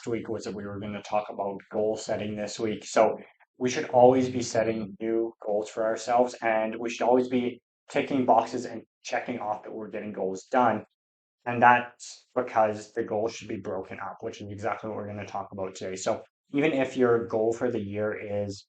last week was that we were going to talk about goal setting this week. So we should always be setting new goals for ourselves, and we should always be ticking boxes and checking off that we're getting goals done. And that's because the goal should be broken up, which is exactly what we're going to talk about today. So even if your goal for the year is,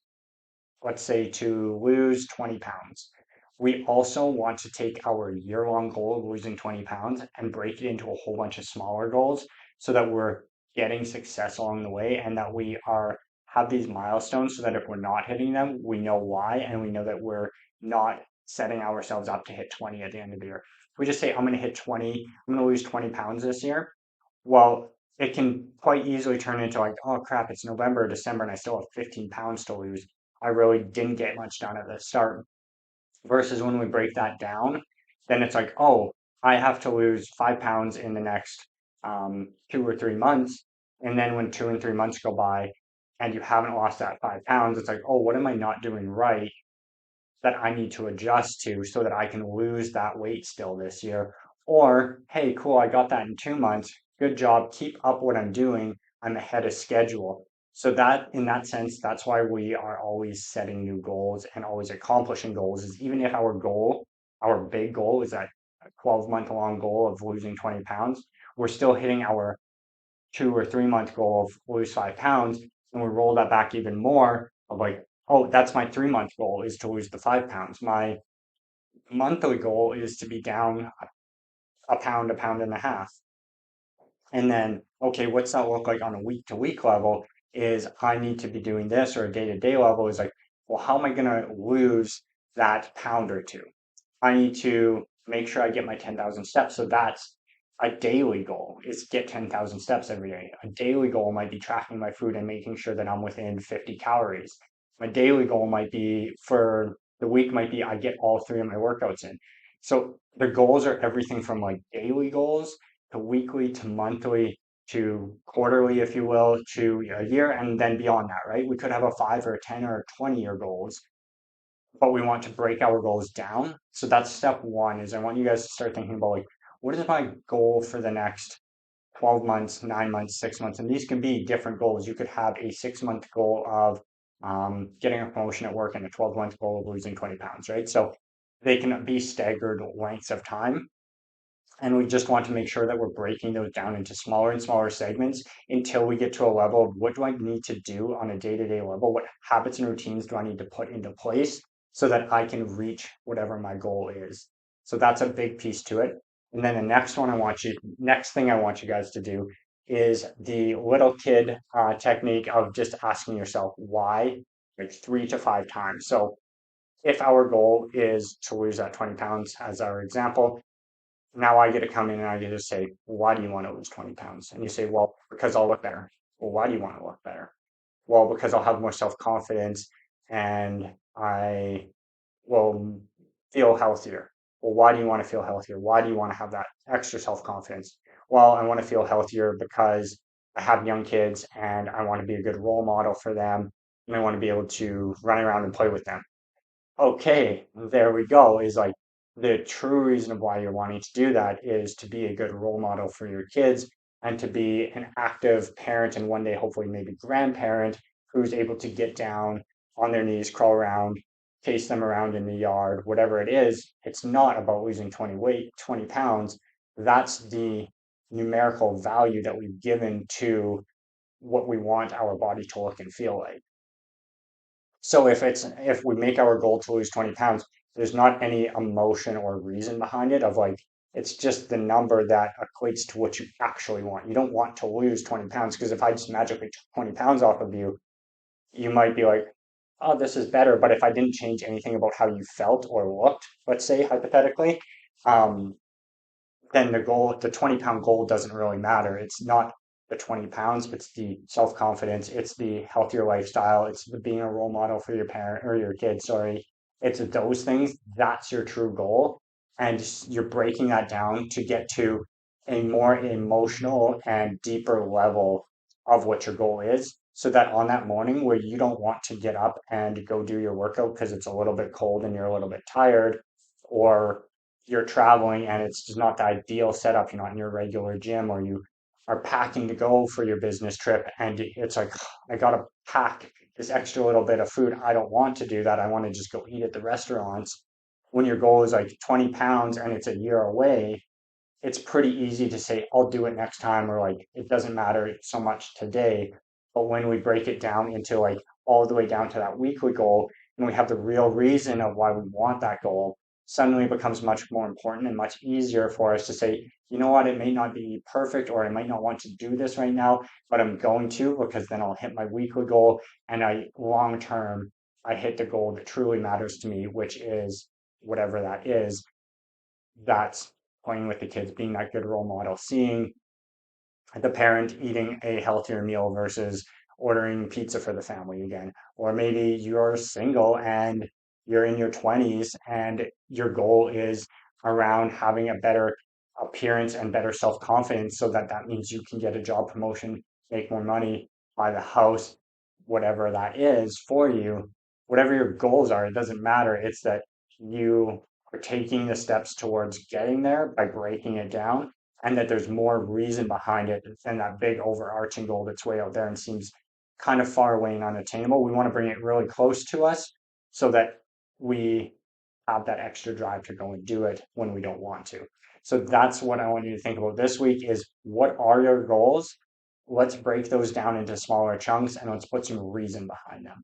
let's say, to lose 20 pounds, we also want to take our year-long goal of losing 20 pounds and break it into a whole bunch of smaller goals so that we're getting success along the way, and that we are have these milestones so that if we're not hitting them, we know why, and we know that we're not setting ourselves up to hit 20 at the end of the year. If we just say, I'm going to hit 20, I'm going to lose 20 pounds this year, well, it can quite easily turn into like, oh crap, it's November, December, and I still have 15 pounds to lose. I really didn't get much done at the start. Versus when we break that down, then it's like, oh, I have to lose 5 pounds in the next 2 or 3 months. And then when 2 and 3 months go by and you haven't lost that 5 pounds, it's like, oh, what am I not doing right that I need to adjust to so that I can lose that weight still this year? Or, hey, cool, I got that in 2 months. Good job. Keep up what I'm doing. I'm ahead of schedule. So that, in that sense, that's why we are always setting new goals and always accomplishing goals. Is even if our goal, our big goal, is that 12-month long goal of losing 20 pounds, we're still hitting our 2 or 3 month goal of lose 5 pounds, and we roll that back even more of like, oh, that's my 3 month goal is to lose the 5 pounds. My monthly goal is to be down a pound and a half. And then, okay, what's that look like on a week to week level? Is I need to be doing this, or a day to day level is like, well, how am I going to lose that pound or two? I need to make sure I get my 10,000 steps. So that's a daily goal, is get 10,000 steps every day. A daily goal might be tracking my food and making sure that I'm within 50 calories. My daily goal might be, for the week, might be I get all three of my workouts in. So the goals are everything from like daily goals to weekly to monthly to quarterly, if you will, to a year, and then beyond that, right? We could have a 5 or 10 or 20 year goals, but we want to break our goals down. So that's step one, is I want you guys to start thinking about like, what is my goal for the next 12 months, 9 months, 6 months? And these can be different goals. You could have a 6 month goal of getting a promotion at work and a 12-month goal of losing 20 pounds, right? So they can be staggered lengths of time. And we just want to make sure that we're breaking those down into smaller and smaller segments until we get to a level of what do I need to do on a day-to-day level? What habits and routines do I need to put into place so that I can reach whatever my goal is? So that's a big piece to it. And then the next thing I want you guys to do is the little kid technique of just asking yourself why, like 3 to 5 times. So if our goal is to lose that 20 pounds, as our example, now I get to come in and I get to say, well, why do you want to lose 20 pounds? And you say, well, because I'll look better. Well, why do you want to look better? Well, because I'll have more self-confidence and I will feel healthier. Well, why do you want to feel healthier? Why do you want to have that extra self-confidence? Well, I want to feel healthier because I have young kids and I want to be a good role model for them, and I want to be able to run around and play with them. Okay, there we go. Is like the true reason of why you're wanting to do that is to be a good role model for your kids and to be an active parent, and one day hopefully maybe grandparent who's able to get down on their knees, crawl around, chase them around in the yard, whatever it is. It's not about losing 20 pounds. That's the numerical value that we've given to what we want our body to look and feel like. So if we make our goal to lose 20 pounds, there's not any emotion or reason behind it of like, it's just the number that equates to what you actually want. You don't want to lose 20 pounds, because if I just magically took 20 pounds off of you, you might be like, oh, this is better. But if I didn't change anything about how you felt or looked, let's say hypothetically, um, then the 20 pound goal doesn't really matter. It's not the 20 pounds, it's the self confidence, it's the healthier lifestyle, it's the being a role model for your parent or your kid. Sorry. It's those things. That's your true goal. And you're breaking that down to get to a more emotional and deeper level of what your goal is. So that on that morning where you don't want to get up and go do your workout because it's a little bit cold and you're a little bit tired, or you're traveling and it's just not the ideal setup. You're not in your regular gym, or you are packing to go for your business trip, and it's like, I gotta pack this extra little bit of food. I don't want to do that. I want to just go eat at the restaurants. When your goal is like 20 pounds and it's a year away, it's pretty easy to say, I'll do it next time, or like, it doesn't matter so much today. But when we break it down into like all the way down to that weekly goal, and we have the real reason of why we want that goal, suddenly it becomes much more important and much easier for us to say, you know what, it may not be perfect, or I might not want to do this right now, but I'm going to, because then I'll hit my weekly goal. And long term, I hit the goal that truly matters to me, which is whatever that is. That's playing with the kids, being that good role model, seeing the parent eating a healthier meal versus ordering pizza for the family again. Or maybe you're single and you're in your 20s and your goal is around having a better appearance and better self-confidence, so that means you can get a job promotion, make more money, buy the house, whatever that is for you. Whatever your goals are, it doesn't matter. It's that you are taking the steps towards getting there by breaking it down, and that there's more reason behind it than that big overarching goal that's way out there and seems kind of far away and unattainable. We want to bring it really close to us, so that we have that extra drive to go and do it when we don't want to. So that's what I want you to think about this week: is what are your goals? Let's break those down into smaller chunks, and let's put some reason behind them.